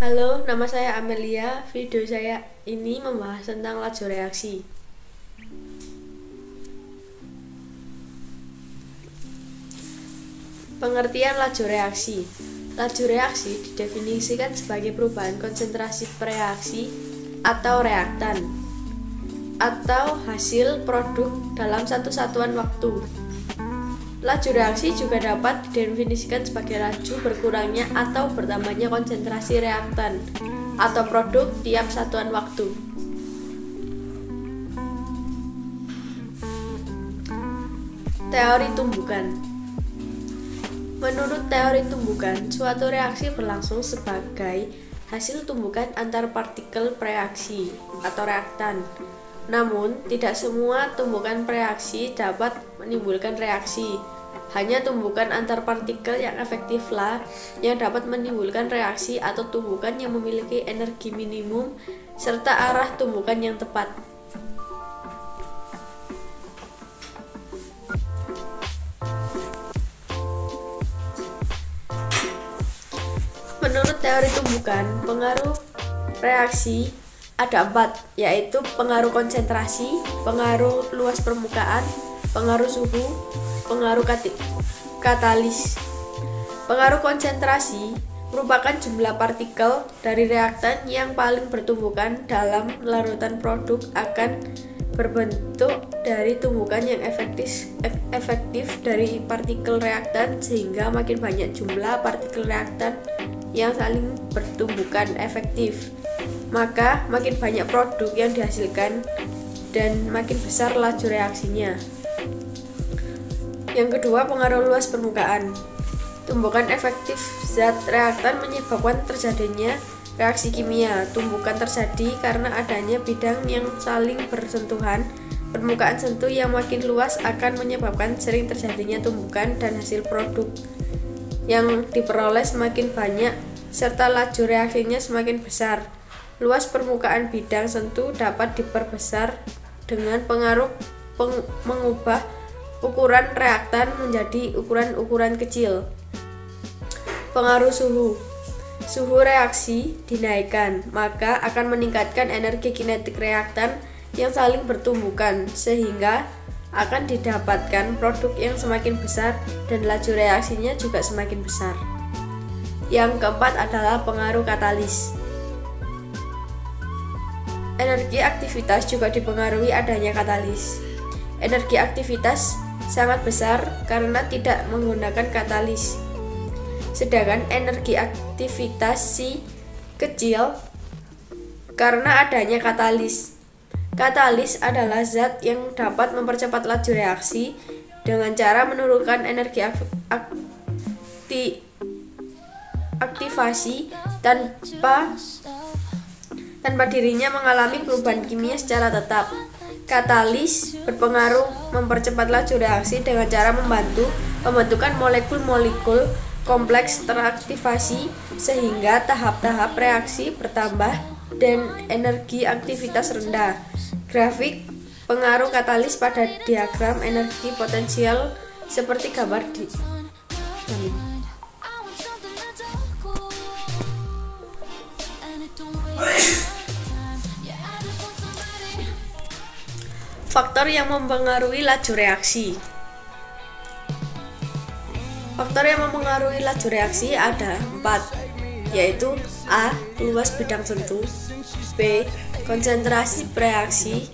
Halo, nama saya Amelia. Video saya ini membahas tentang laju reaksi. Pengertian laju reaksi. Laju reaksi didefinisikan sebagai perubahan konsentrasi reaksi atau reaktan atau hasil produk dalam satu satuan waktu. Laju reaksi juga dapat didefinisikan sebagai laju berkurangnya atau bertambahnya konsentrasi reaktan atau produk tiap satuan waktu. Teori tumbukan. Menurut teori tumbukan, suatu reaksi berlangsung sebagai hasil tumbukan antar partikel reaksi atau reaktan. Namun, tidak semua tumbukan reaksi dapat menimbulkan reaksi. Hanya tumbukan antar partikel yang efektiflah yang dapat menimbulkan reaksi atau tumbukan yang memiliki energi minimum serta arah tumbukan yang tepat. Menurut teori tumbukan, pengaruh reaksi ada 4, yaitu pengaruh konsentrasi, pengaruh luas permukaan, pengaruh suhu, pengaruh katalis. Pengaruh konsentrasi merupakan jumlah partikel dari reaktan yang paling bertumbukan dalam larutan produk akan berbentuk dari tumbukan yang efektif dari partikel reaktan, sehingga makin banyak jumlah partikel reaktan yang saling bertumbukan efektif, maka makin banyak produk yang dihasilkan dan makin besar laju reaksinya. Yang kedua, pengaruh luas permukaan. Tumbukan efektif zat reaktan menyebabkan terjadinya reaksi kimia. Tumbukan terjadi karena adanya bidang yang saling bersentuhan. Permukaan sentuh yang makin luas akan menyebabkan sering terjadinya tumbukan dan hasil produk yang diperoleh semakin banyak serta laju reaksinya semakin besar. Luas permukaan bidang sentuh dapat diperbesar dengan pengaruh mengubah ukuran reaktan menjadi ukuran-ukuran kecil. Pengaruh suhu. Suhu reaksi dinaikkan, maka akan meningkatkan energi kinetik reaktan yang saling bertumbukan, sehingga akan didapatkan produk yang semakin besar dan laju reaksinya juga semakin besar. Yang keempat adalah pengaruh katalis. Energi aktivitas juga dipengaruhi adanya katalis. Energi aktivitas sangat besar karena tidak menggunakan katalis, sedangkan energi aktivitas si kecil karena adanya katalis. Katalis adalah zat yang dapat mempercepat laju reaksi dengan cara menurunkan energi aktivasi tanpa dirinya mengalami perubahan kimia secara tetap. Katalis berpengaruh mempercepat laju reaksi dengan cara membantu pembentukan molekul-molekul kompleks teraktivasi sehingga tahap-tahap reaksi bertambah dan energi aktivitas rendah. Grafik pengaruh katalis pada diagram energi potensial seperti gambar di Faktor yang mempengaruhi laju reaksi. Faktor yang mempengaruhi laju reaksi ada 4, yaitu A. Luas bidang sentuh, B. Konsentrasi reaksi,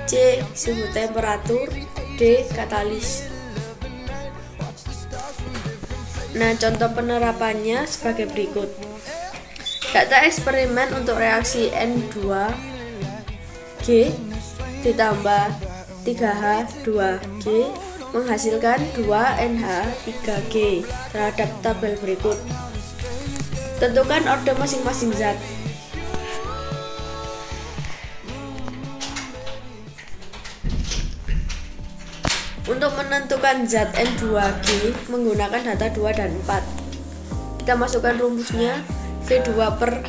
C. Suhu temperatur, D. Katalis. Nah, contoh penerapannya sebagai berikut. Data eksperimen untuk reaksi N2G ditambah 3H2G menghasilkan 2NH3G terhadap tabel berikut. Tentukan orde masing-masing zat. Untuk menentukan zat N2G menggunakan data 2 dan 4. Kita masukkan rumusnya, V2 per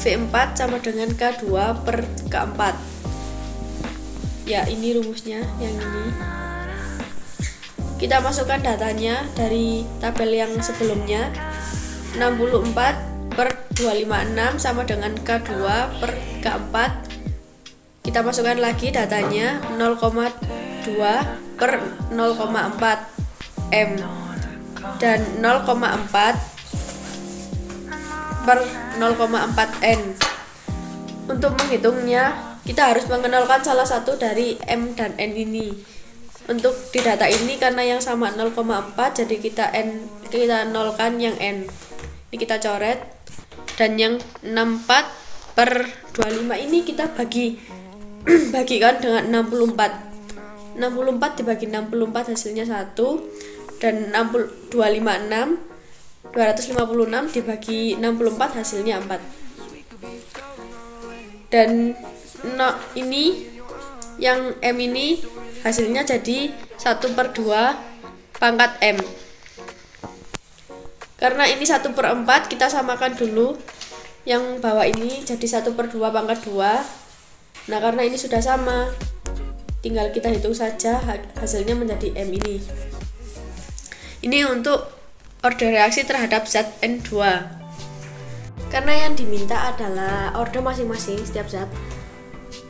V4 sama dengan K2 per K4. Ya, ini rumusnya yang ini. Kita masukkan datanya dari tabel yang sebelumnya, 64 per 256 sama dengan K2 per K4. Kita masukkan lagi datanya 0,2 per 0,4 M dan 0,4 per 0,4 N. Untuk menghitungnya, kita harus mengenalkan salah satu dari M dan N ini. Untuk di data ini karena yang sama 0,4, jadi kita nolkan yang N. Ini kita coret, dan yang 64 per 25 ini kita bagikan dengan 64. 64 dibagi 64 hasilnya 1, dan 256 dibagi 64 hasilnya 4. Dan ini yang M ini hasilnya jadi 1/2 pangkat M. Karena ini 1/4, kita samakan dulu yang bawah ini jadi 1/2 pangkat 2. Nah, karena ini sudah sama, tinggal kita hitung saja hasilnya menjadi M ini. Ini untuk order reaksi terhadap zat N2. Karena yang diminta adalah order masing-masing setiap zat,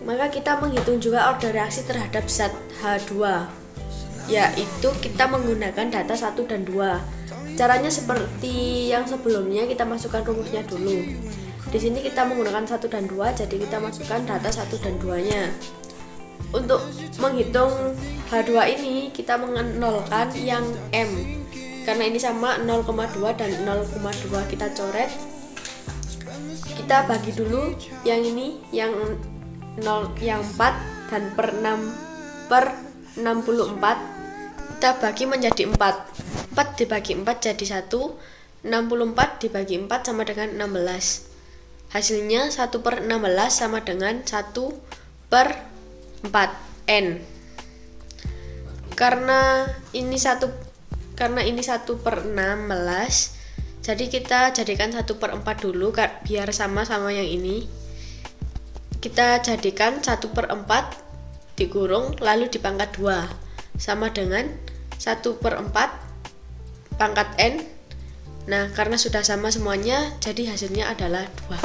maka kita menghitung juga order reaksi terhadap zat H2, yaitu kita menggunakan data 1 dan 2. Caranya seperti yang sebelumnya, kita masukkan rumusnya dulu. Di sini kita menggunakan 1 dan 2, jadi kita masukkan data 1 dan 2-nya. Untuk menghitung H2 ini, kita menolkan yang M. Karena ini sama 0,2 dan 0,2 kita coret. Kita bagi dulu yang ini, yang 4 dan per 64 kita bagi menjadi 4. 4 dibagi 4 jadi 1. 64 dibagi 4 sama dengan 16. Hasilnya 1/16 sama dengan 1/4 N. Karena ini 1/16, jadi kita jadikan 1/4 dulu biar sama-sama yang ini. Kita jadikan 1/4 dikurung lalu dipangkat 2 sama dengan 1/4 pangkat N. Nah, karena sudah sama semuanya, jadi hasilnya adalah 2.